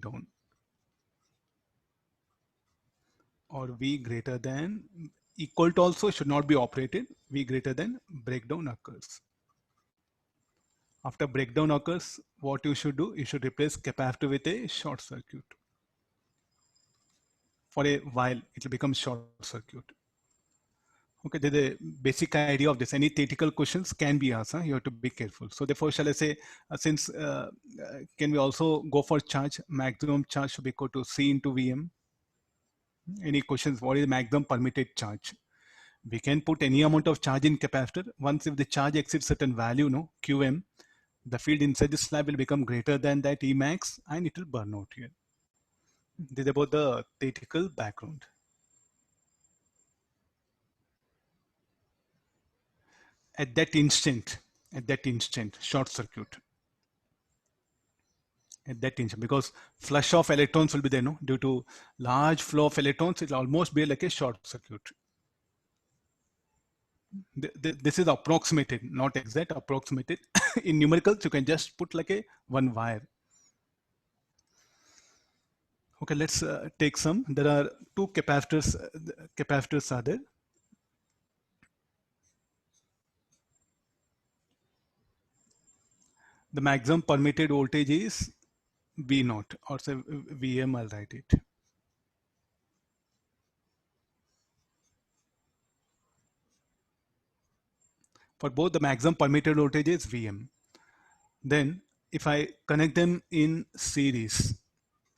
breakdown, or V greater than, equal to also should not be operated, V greater than breakdown occurs. After breakdown occurs, what you should do, you should replace capacitor with a short circuit. For a while, it will become short circuit. Okay, the basic idea of this. Any theoretical questions can be asked. Huh? You have to be careful. So therefore, shall I say, can we also go for charge? Maximum charge should be equal to C into Vm. Any questions? What is the maximum permitted charge? We can put any amount of charge in capacitor. Once if the charge exceeds certain value, no, Qm, the field inside the slab will become greater than that Emax and it will burn out here. This is about the theoretical background. At that instant, short circuit. At that instant, because flush of electrons will be there, no? Due to large flow of electrons, it will almost be like a short circuit. This is approximated, not exact, approximated. In numericals, you can just put like a one wire. Okay, let's take some. There are two capacitors. Capacitors are there. The maximum permitted voltage is V naught, or say Vm, I'll write it. For both, the maximum permitted voltage is Vm. Then if I connect them in series,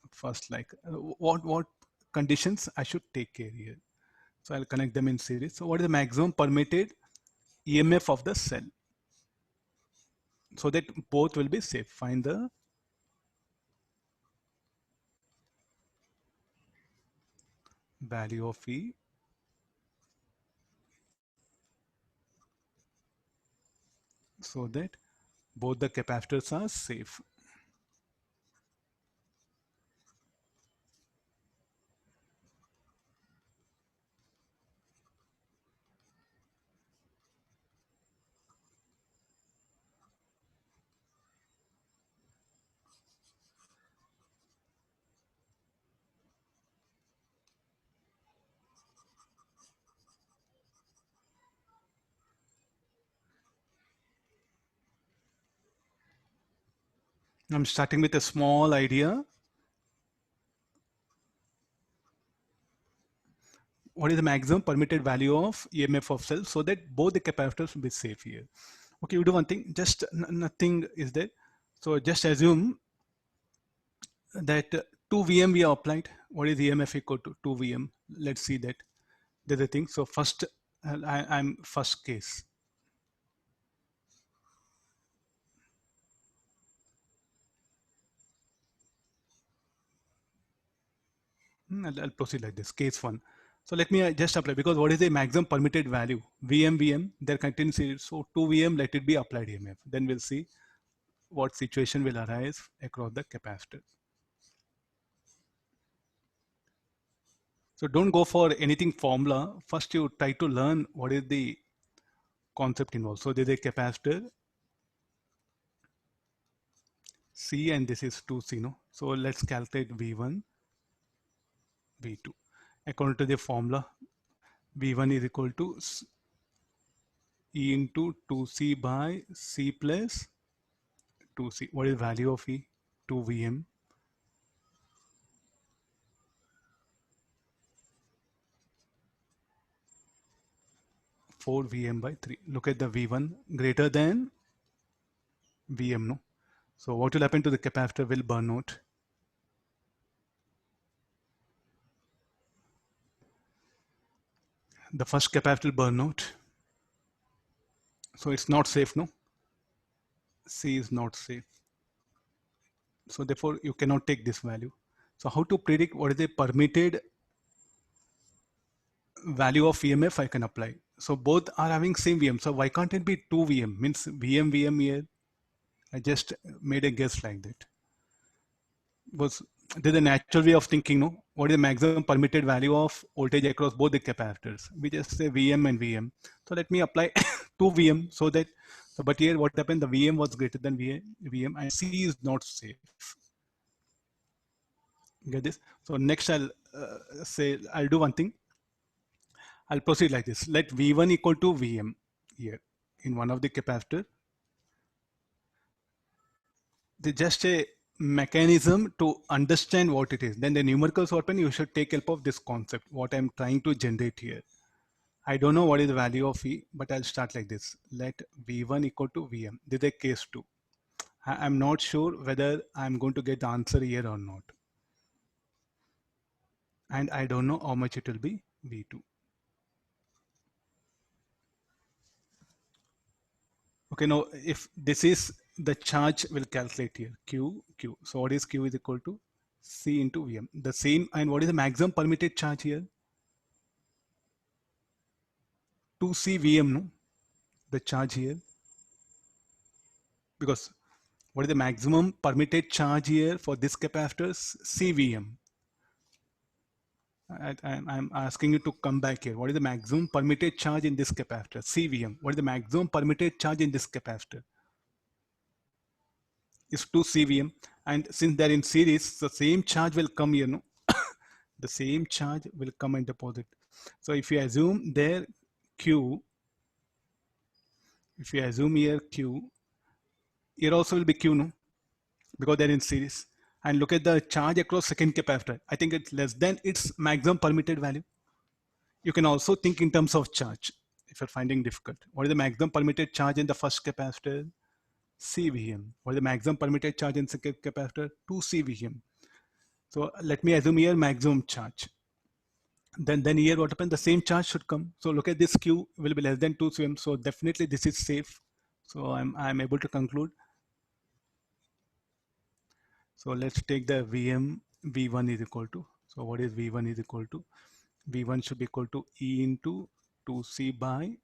first, like what conditions I should take care here. So I'll connect them in series. So what is the maximum permitted EMF of the cell? So that both will be safe. Find the value of E so that both the capacitors are safe. I'm starting with a small idea. What is the maximum permitted value of EMF of cell so that both the capacitors will be safe here. Okay, you do one thing, just nothing is there. So just assume that 2 Vm we have applied. What is EMF equal to 2 Vm? Let's see that. There's a thing. So first, I'm first case. I'll proceed like this, case one. So let me just apply, because what is the maximum permitted value? Vm, there contains, so 2 Vm, let it be applied EMF. Then we'll see what situation will arise across the capacitor. So don't go for anything formula. First you try to learn what is the concept involved. So there's a capacitor C and this is 2C, no? So let's calculate V1, V2. According to the formula, V1 is equal to E into 2C by C plus 2C. What is the value of E? 2 Vm. Four Vm by 3. Look at the V1 greater than Vm, no? So what will happen to the capacitor? Will burn out. The first capacitor will burn out. So it's not safe, no? C is not safe. So therefore you cannot take this value. So how to predict what is the permitted value of EMF I can apply? So both are having same Vm. So why can't it be 2 Vm? Means Vm here. I just made a guess like that. Was there's a natural way of thinking, no? What is the maximum permitted value of voltage across both the capacitors? We just say Vm and Vm. So let me apply 2 Vm so that, but here what happened? The Vm was greater than Vm and C is not safe. Get this? So next I'll do one thing. I'll proceed like this. Let V1 equal to Vm here in one of the capacitor. There's just a mechanism to understand what it is. Then the numericals open, you should take help of this concept, what I'm trying to generate here. I don't know what is the value of V, but I'll start like this. Let V1 equal to Vm. This is a case 2. I'm not sure whether I'm going to get the answer here or not. And I don't know how much it will be V2. Okay, now if this is the charge, we'll calculate here Q. So what is Q is equal to C into Vm. The same, and what is the maximum permitted charge here? 2C Vm, no? The charge here. Because what is the maximum permitted charge here for this capacitor? CVM. I'm asking you to come back here. What is the maximum permitted charge in this capacitor? CVM. What is the maximum permitted charge in this capacitor? Is 2 CVM. And since they're in series, the same charge will come here, no? The same charge will come and deposit. So if you assume there Q, if you assume here Q, here also will be Q, no? Because they're in series. And look at the charge across second capacitor. I think it's less than its maximum permitted value. You can also think in terms of charge if you're finding difficult. What is the maximum permitted charge in the first capacitor? CVM. What is the maximum permitted charge in second capacitor? 2 CVM. So let me assume here maximum charge. Then here what happens? The same charge should come. So look at this Q will be less than 2 CVM. So definitely this is safe. So I'm able to conclude. So let's take the VM. V1 is equal to. So what is V1 is equal to? V1 should be equal to E into 2C by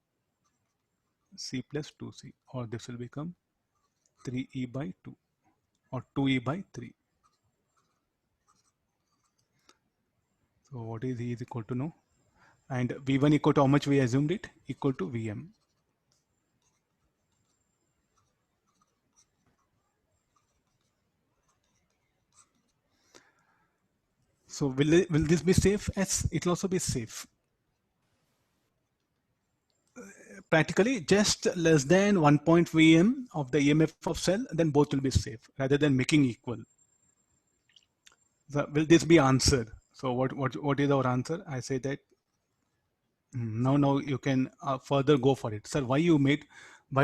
C plus 2C, or this will become 3E by 2 or 2E by 3. So what is E is equal to now? And V1 equal to how much we assumed it? Equal to Vm. So will this be safe? Yes, it will also be safe. Practically just less than 1 Vm of the EMF of cell, then both will be safe rather than making equal. So will this be answered? So what is our answer? I say that now you can further go for it. Sir, why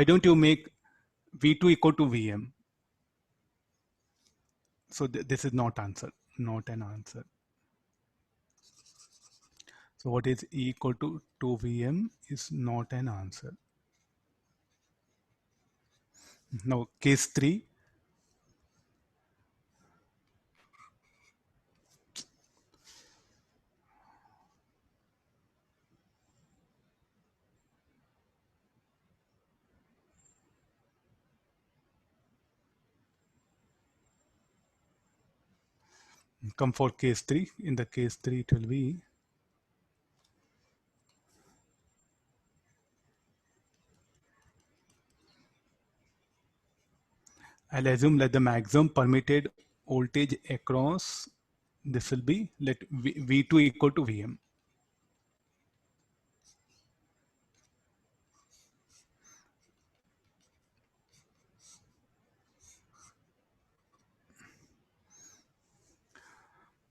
don't you make V2 equal to Vm? So this is not answer, not an answer. So what is E equal to 2Vm is not an answer. Now case 3. Come for case 3. In the case 3 it will be I'll assume that the maximum permitted voltage across this will be let V2 equal to Vm.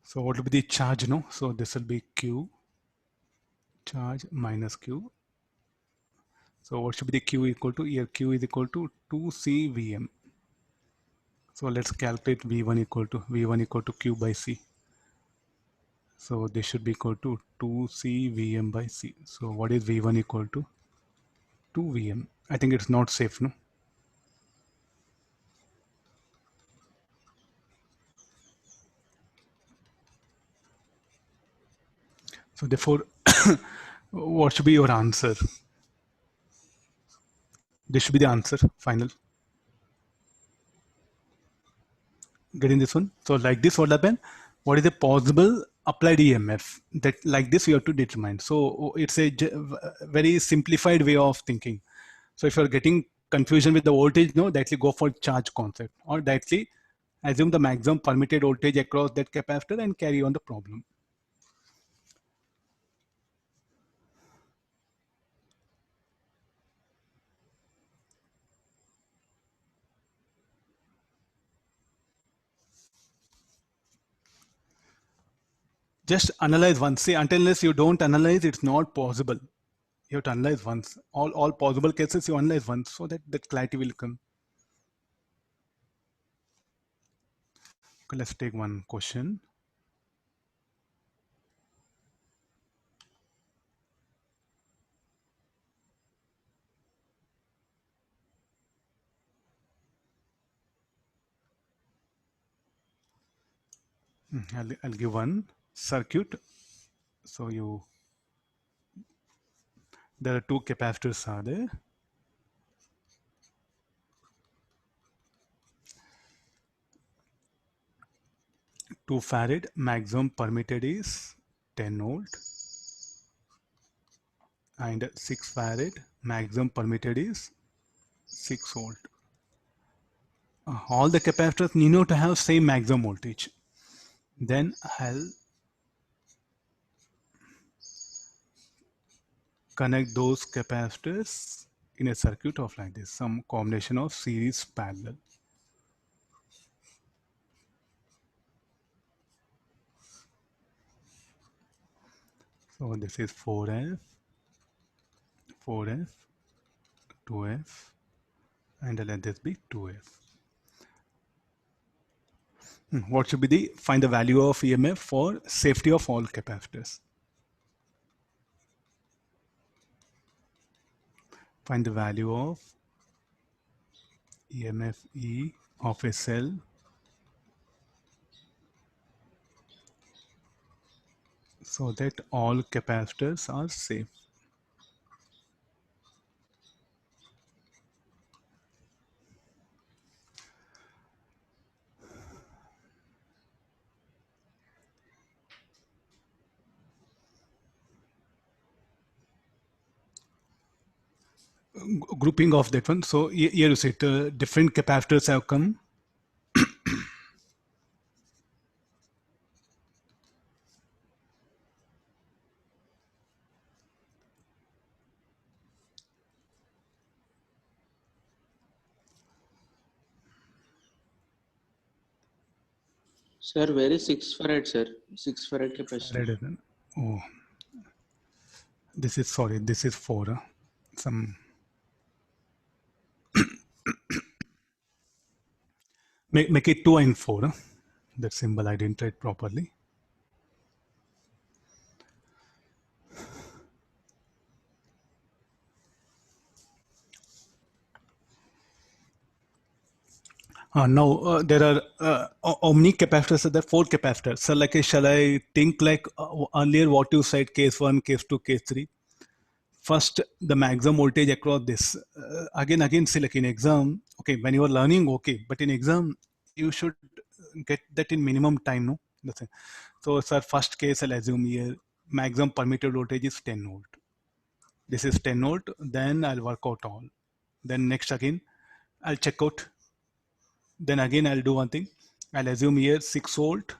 So what will be the charge? No, so this will be Q charge minus Q. So what should be the Q equal to? Here Q is equal to 2CVm. So let's calculate V1 equal to Q by C. So this should be equal to 2CVm by C. So what is V1 equal to? 2Vm. I think it's not safe, no? So therefore, what should be your answer? This should be the answer, final. Getting this one? So like this, what happened? What is the possible applied EMF? That like this you have to determine. So it's a very simplified way of thinking. So if you're getting confusion with the voltage, no, directly go for charge concept or directly Assume the maximum permitted voltage across that capacitor and carry on the problem. Just analyze once. See, until unless you don't analyze, it's not possible. You have to analyze once. All possible cases you analyze once, so that that clarity will come. Okay, let's take one question. I'll give one circuit. So there are two capacitors are there. 2 farad, maximum permitted is 10 volt, and 6 farad, maximum permitted is 6 volt. All the capacitors need to have same maximum voltage. Then I'll connect those capacitors in a circuit of like this, some combination of series parallel. So this is 4F, 4F, 2F, and let this be 2F. What should be the, find the value of EMF for safety of all capacitors. Find the value of EMF E of a cell so that all capacitors are safe. Grouping of that one. So here you see different capacitors have come. Sir, where is 6 farad, sir? 6 farad capacitor. Oh, this is, sorry, this is 4. Some make it 2 and 4. That symbol I didn't write properly. Now there are omni capacitors. So there are 4 capacitors. So like, shall I think like earlier what you said, case 1, case 2, case 3? First, the maximum voltage across this. Again, see, like in exam, okay, when you are learning, okay, but in exam, you should get that in minimum time, no? That's it. So, sir, first case, I'll assume here, maximum permitted voltage is 10 volt. This is 10 volt, then I'll work out all. Then next again, I'll check out. Then again, I'll do one thing. I'll assume here 6 volt,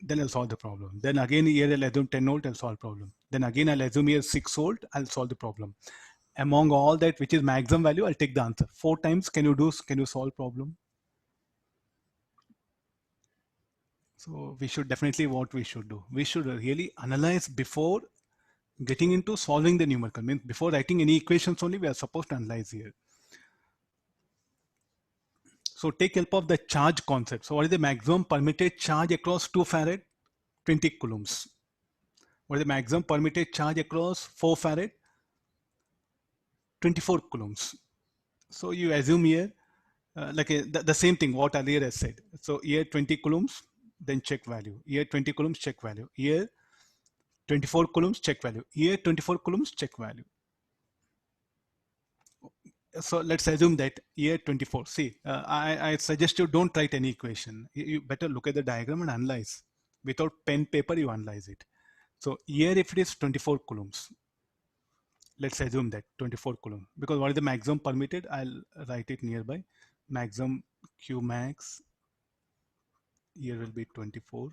then I'll solve the problem. Then again here I'll assume 10 volt, I'll solve problem. Then again I'll assume here 6 volt, I'll solve the problem. Among all that, which is maximum value, I'll take the answer. 4 times, can you solve problem? So we should definitely, what we should do, we should really analyze before getting into solving the numerical. Means before writing any equations only, we are supposed to analyze here. So take help of the charge concept. So what is the maximum permitted charge across 2 farad? 20 coulombs. What is the maximum permitted charge across 4 farad? 24 coulombs. So you assume here, the same thing what earlier I said. So here 20 coulombs, then check value. Here 20 coulombs, check value. Here 24 coulombs, check value. Here 24 coulombs, check value. So let's assume that here 24. See, I suggest you don't write any equation. You better look at the diagram and analyze. Without pen, paper, you analyze it. So here if it is 24 coulombs, let's assume that 24 coulomb, because what is the maximum permitted? I'll write it nearby. Maximum Q max here will be 24.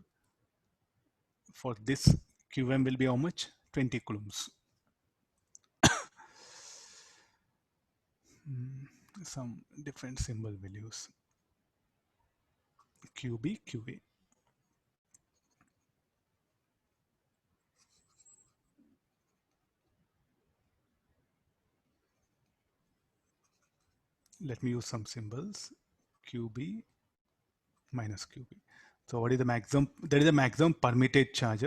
For this, QM will be how much? 20 coulombs. Some different symbol values. QB, QA. Let me use some symbols. QB minus QB. So what is the maximum? There is a maximum permitted charge,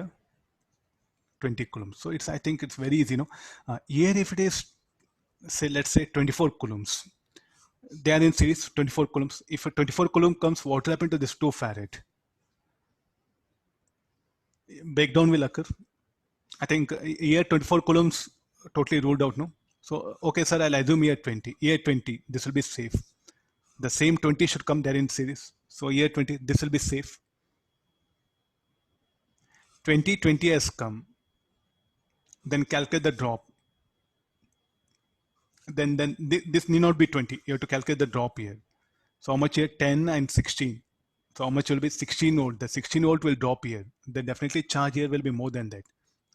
20 coulombs. So it's, I think it's very easy, no? Here if it is, say, let's say 24 coulombs, they are in series, 24 coulombs. If a 24 coulomb comes, what will happen to this 2 farad? Breakdown will occur. I think here 24 coulombs totally ruled out, no? So, okay, sir, I'll assume here 20. Here 20, this will be safe. The same 20 should come there in series. So here 20, this will be safe. 20 has come. Then calculate the drop. Then this need not be 20. You have to calculate the drop here. So how much here? 10 and 16. So how much will be 16 volt? The 16 volt will drop here. Then definitely charge here will be more than that.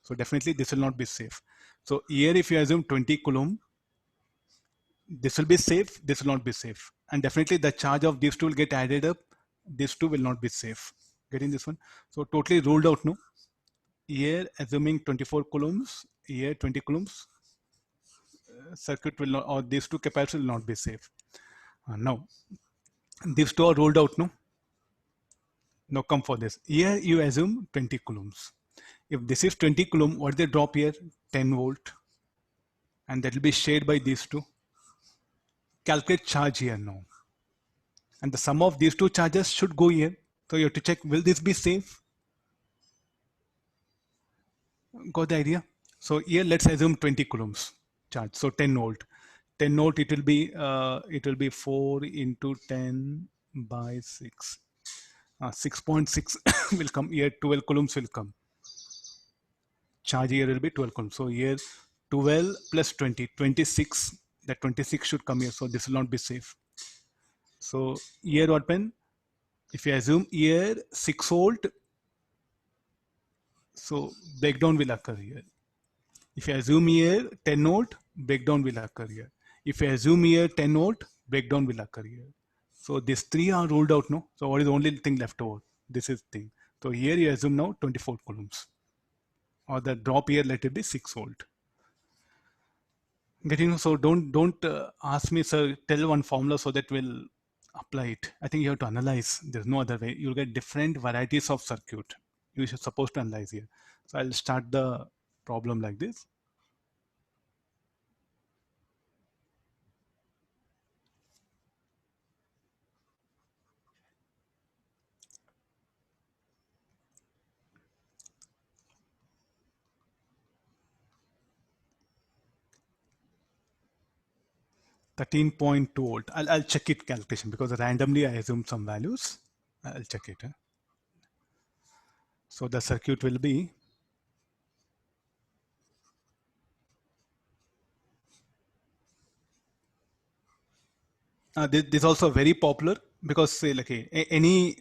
So definitely this will not be safe. So here if you assume 20 coulomb, this will be safe, this will not be safe. And definitely the charge of these two will get added up. These two will not be safe. Getting this one? So totally ruled out, no? Here assuming 24 coulombs, here 20 coulombs, circuit will not, or these two capacitors will not be safe. Now, these two are ruled out, no? Now come for this. Here you assume 20 coulombs. If this is 20 coulomb, what is the drop here? 10 volt. And that will be shared by these two. Calculate charge here now. And the sum of these two charges should go here. So you have to check, will this be safe? Got the idea? So here let's assume 20 coulombs charge. So 10 volt. 10 volt, it will be 4 into 10 by 6. 6.6 will come here, 12 coulombs will come. Charge here will be 12 coulombs. So here 12 plus 20, 26. That 26 should come here. So this will not be safe. So here what pen? If you assume here 6 volt, so breakdown will occur here. If you assume here 10 volt, breakdown will occur here. If you assume here 10 volt, breakdown will occur here. So these three are ruled out, no? So what is the only thing left over? This is thing. So here you assume now 24 coulombs. Or the drop here, let it be 6 volt. Getting, so don't ask me, sir, tell one formula so that we'll apply it. I think you have to analyze. There's no other way. You'll get different varieties of circuit. You should supposed to analyze here. So I'll start the problem like this. $13.2 volt. I'll check it calculation because randomly I assume some values. I'll check it. So the circuit will be this is also very popular because say like any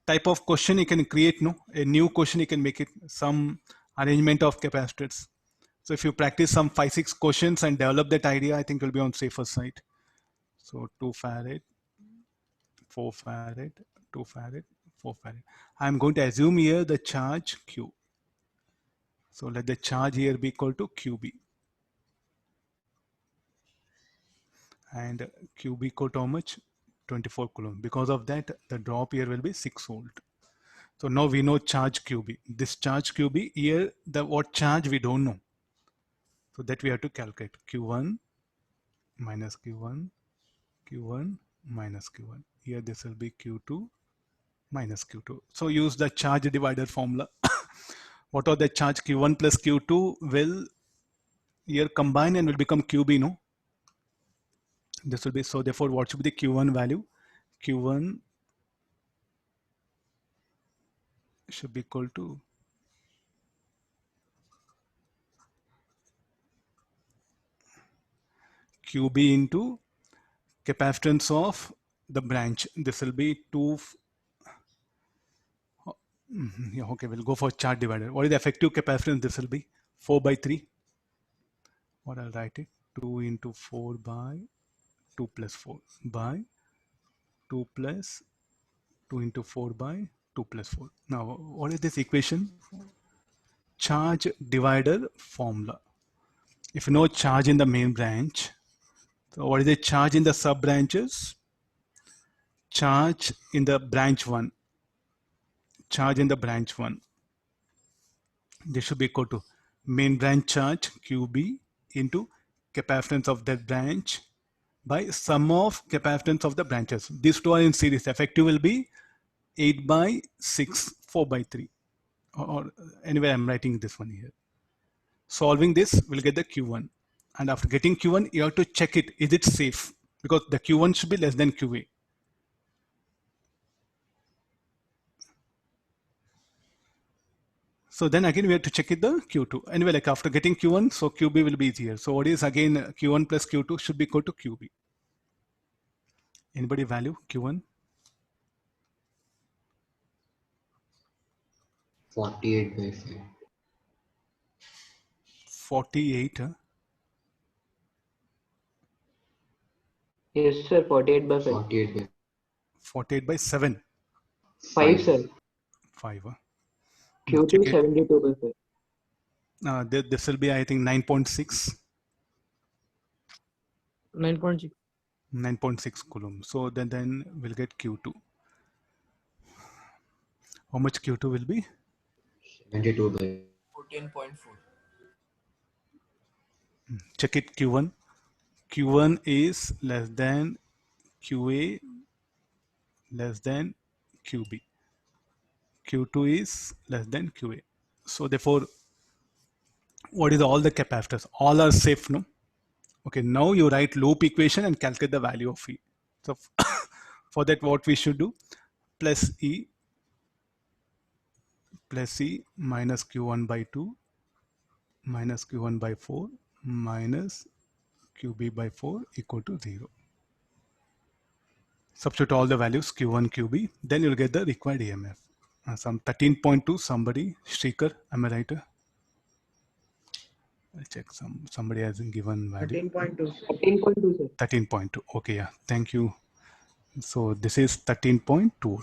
type of question you can create, no, a new question you can make it some arrangement of capacitors. So if you practice some 5-6 questions and develop that idea, I think you'll be on safer side. So 2 farad, 4 farad, 2 farad, 4 farad. I'm going to assume here the charge Q. So let the charge here be equal to QB. And QB equal to how much? 24 coulomb. Because of that, the drop here will be 6 volt. So now we know charge QB. This charge QB here, the what charge we don't know. So that we have to calculate Q1 minus Q1, Q1 minus Q1. Here this will be Q2 minus Q2. So use the charge divider formula. What are the charge Q1 plus Q2 will here combine and will become QB, no? This will be, so therefore what should be the Q1 value? Q1 should be equal to QB into capacitance of the branch. This will be 2 Yeah, okay, we'll go for charge divider. What is the effective capacitance? This will be 4 by 3. Or I'll write it 2 into 4 by 2 plus 4 by 2 plus 2 into 4 by 2 plus 4. Now, what is this equation? Charge divider formula. If you know charge in the main branch, so what is the charge in the sub branches? Charge in the branch 1. Charge in the branch 1. This should be equal to main branch charge QB into capacitance of that branch by sum of capacitance of the branches. These two are in series. Effective will be 8 by 6, 4 by 3. Or anyway, I'm writing this one here. Solving this, we'll get the Q1. And after getting Q1, you have to check it. Is it safe? Because the Q1 should be less than QA. So then again, we have to check it the Q2. Anyway, like after getting Q1, so QB will be easier. So what is again Q1 plus Q2 should be equal to QB. Anybody value Q1? 48 by 5. 48. Yes, sir. 48 by 5. 48 by 48 by 7. 5, sir. 5. Q2 Check it. 72 by 5. This will be, I think, 9.6. 9.6. 9.6 coulomb. So then we'll get Q2. How much Q2 will be? 72 by 14.4. Check it Q1. Q1 is less than QA less than QB. Q2 is less than QA. So therefore, what is all the capacitors? All are safe, no? Okay, now you write loop equation and calculate the value of E. So for that, what we should do? Plus E minus Q1 by 2 minus Q1 by 4 minus QB by 4 equal to 0. Substitute all the values Q1, QB, then you'll get the required EMF. Some 13.2, somebody, Shrikar, am I right? I'll check somebody has given value. 13.2. 13.2, sir. 13.2, okay, yeah, thank you. So this is 13.2.